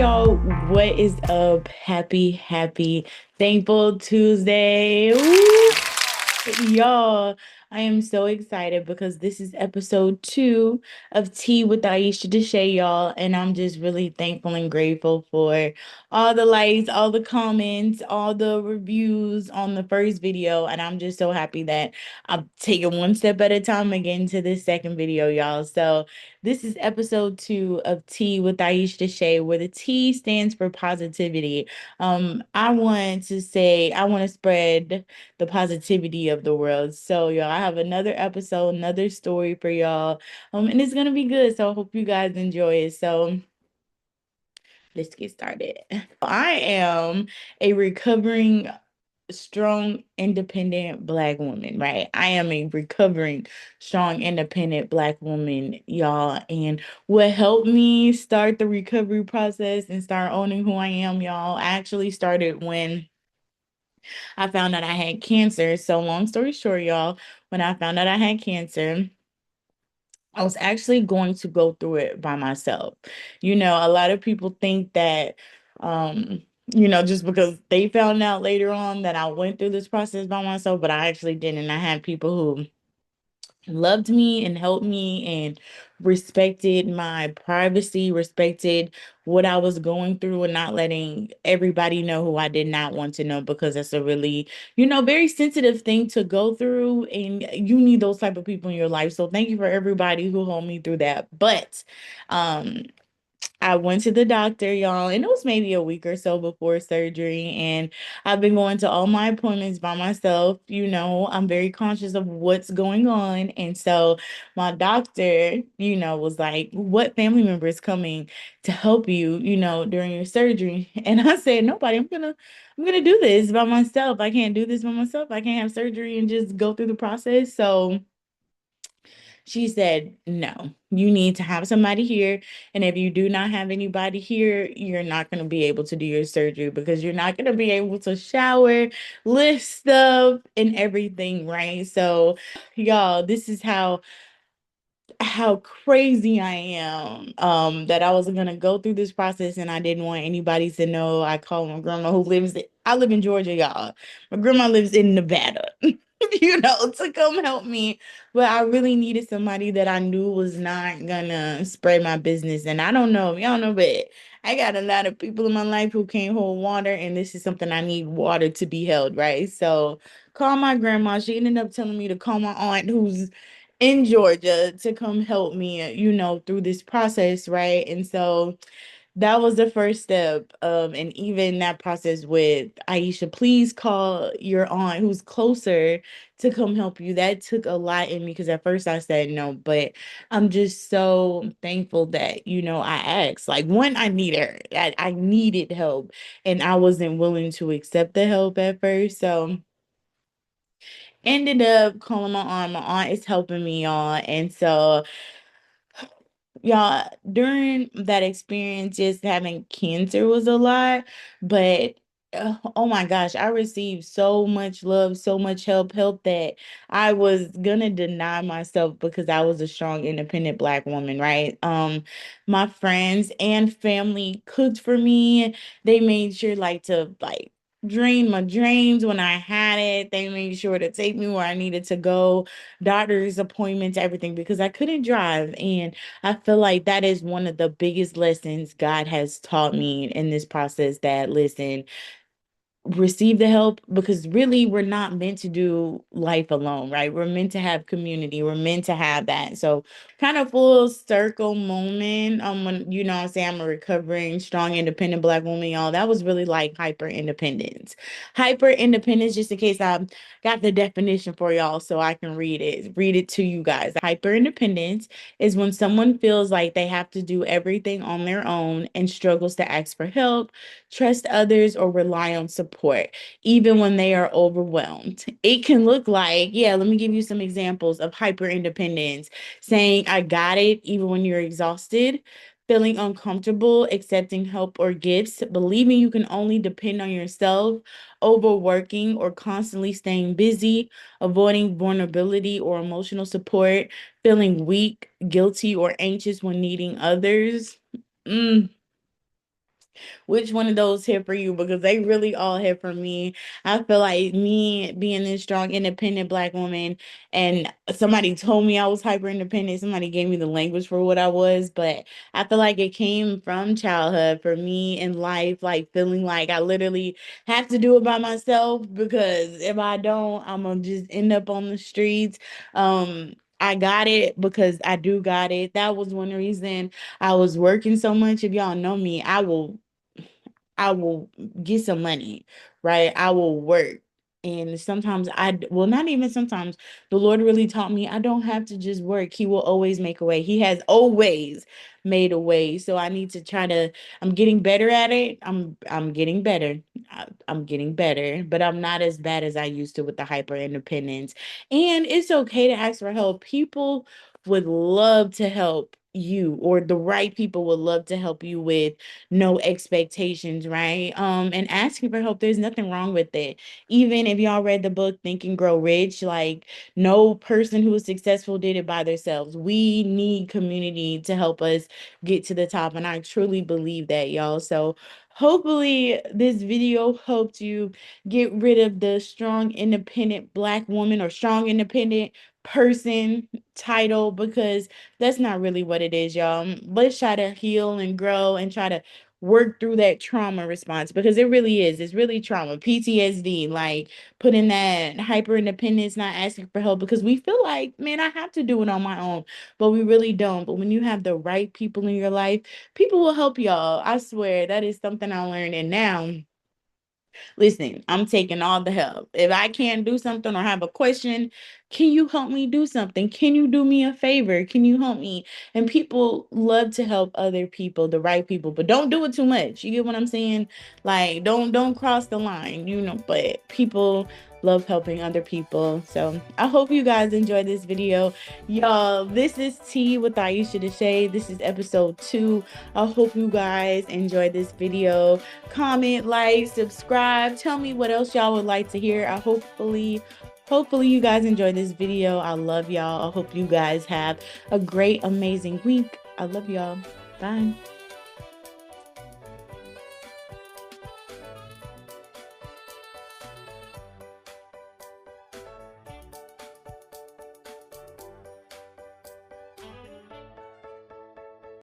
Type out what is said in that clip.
y'all, what is up? Happy, thankful Tuesday. Woo! Y'all, I am so excited because this is episode 2 of Tea with Aisha Desha, y'all. And I'm just really thankful and grateful for all the likes, all the comments, all the reviews on the first video. And I'm just so happy that I'm taking one step at a time again to this second video, y'all. So this is episode 2 of Tea with Aisha Desha, where the T stands for positivity. I want to spread the positivity of the world. So, y'all, I have another episode, another story for y'all. And it's gonna be good. So I hope you guys enjoy it. So let's get started. I am a recovering strong, independent Black woman, right? I am a recovering, strong, independent Black woman, y'all. And what helped me start the recovery process and start owning who I am, y'all, I actually started when I found out I had cancer. So, long story short, y'all, when I found out I had cancer, I was actually going to go through it by myself. A lot of people think that, um, just because they found out later on that I went through this process by myself, but I actually didn't. I had people who loved me and helped me and respected my privacy, respected what I was going through, and not letting everybody know who I did not want to know, because that's a really, very sensitive thing to go through. And you need those type of people in your life. So thank you for everybody who helped me through that. But um I went to the doctor, y'all, and it was maybe a week or so before surgery. And I've been going to all my appointments by myself. I'm very conscious of what's going on. And so my doctor, was like, "What family member is coming to help you, during your surgery?" And I said, "Nobody. I'm gonna do this by myself. I can't do this by myself. I can't have surgery and just go through the process." So she said, "No, you need to have somebody here. And if you do not have anybody here, you're not going to be able to do your surgery, because you're not going to be able to shower, lift stuff, and everything." Right. So, y'all, this is how crazy I am, that I was gonna go through this process and I didn't want anybody to know. I called my grandma who I live in Georgia, y'all. My grandma lives in Nevada, to come help me. But I really needed somebody that I knew was not gonna spread my business. And I don't know, y'all know, but I got a lot of people in my life who can't hold water, and this is something I need water to be held, right? So call my grandma. She ended up telling me to call my aunt who's in Georgia to come help me, through this process, right? And so that was the first step. And even that process with Aisha, please call your aunt who's closer to come help you. That took a lot in me, because at first I said no, but I'm just so thankful that, I asked. Like, when I needed her, I needed help, and I wasn't willing to accept the help at first. So ended up calling my aunt. My aunt is helping me, y'all. And so, y'all, during that experience, just having cancer was a lot, but oh my gosh, I received so much love, so much help that I was gonna deny myself, because I was a strong, independent Black woman, right? My friends and family cooked for me. They made sure, like, to like drain my dreams when I had it. They made sure to take me where I needed to go, doctor's appointments, everything, because I couldn't drive. And I feel like that is one of the biggest lessons God has taught me in this process, that, listen, receive the help, because really we're not meant to do life alone, right? We're meant to have community. We're meant to have that. So, kind of full circle moment, when, I'm saying I'm a recovering strong, independent Black woman, y'all, that was really like hyper independence. Just in case I got the definition for y'all so I can read it to you guys. Hyper independence is when someone feels like they have to do everything on their own and struggles to ask for help, trust others, or rely on support, even when they are overwhelmed. It can look like, yeah, let me give you some examples of hyper independence: saying, "I got it," even when you're exhausted; feeling uncomfortable accepting help or gifts; believing you can only depend on yourself; overworking or constantly staying busy; avoiding vulnerability or emotional support; feeling weak, guilty, or anxious when needing others. Mm. Which one of those hit for you? Because they really all hit for me. I feel like me being this strong, independent Black woman, and somebody told me I was hyper independent. Somebody gave me the language for what I was, but I feel like it came from childhood for me in life, like feeling like I literally have to do it by myself because if I don't, I'm gonna just end up on the streets. I got it because I do got it. That was one reason I was working so much. If y'all know me, I will get some money, right? I will work. And sometimes well, not even sometimes, the Lord really taught me I don't have to just work. He will always make a way. He has always made a way. So I need to I'm getting better at it. I'm getting better. I'm getting better, but I'm not as bad as I used to with the hyper independence. And it's okay to ask for help. People would love to help you, or the right people would love to help you with no expectations, right? And asking for help, there's nothing wrong with it. Even if y'all read the book Think and Grow Rich, like no person who is successful did it by themselves. We need community to help us get to the top. And I truly believe that, y'all. So hopefully this video helped you get rid of the strong, independent Black woman or strong, independent person title, because that's not really what it is, y'all. Let's try to heal and grow and try to work through that trauma response, because it really is. It's really trauma, PTSD, like putting that hyper independence, not asking for help because we feel like, man, I have to do it on my own, but we really don't. But when you have the right people in your life, people will help y'all. I swear that is something I learned. And now, listen, I'm taking all the help. If I can't do something or have a question, can you help me do something? Can you do me a favor? Can you help me? And people love to help other people, the right people, but don't do it too much. You get what I'm saying? Like don't cross the line, but people love helping other people. So I hope you guys enjoyed this video. Y'all, this is Tea with Aisha Desha. This is episode 2. I hope you guys enjoyed this video. Comment, like, subscribe. Tell me what else y'all would like to hear. Hopefully you guys enjoyed this video. I love y'all. I hope you guys have a great, amazing week. I love y'all. Bye.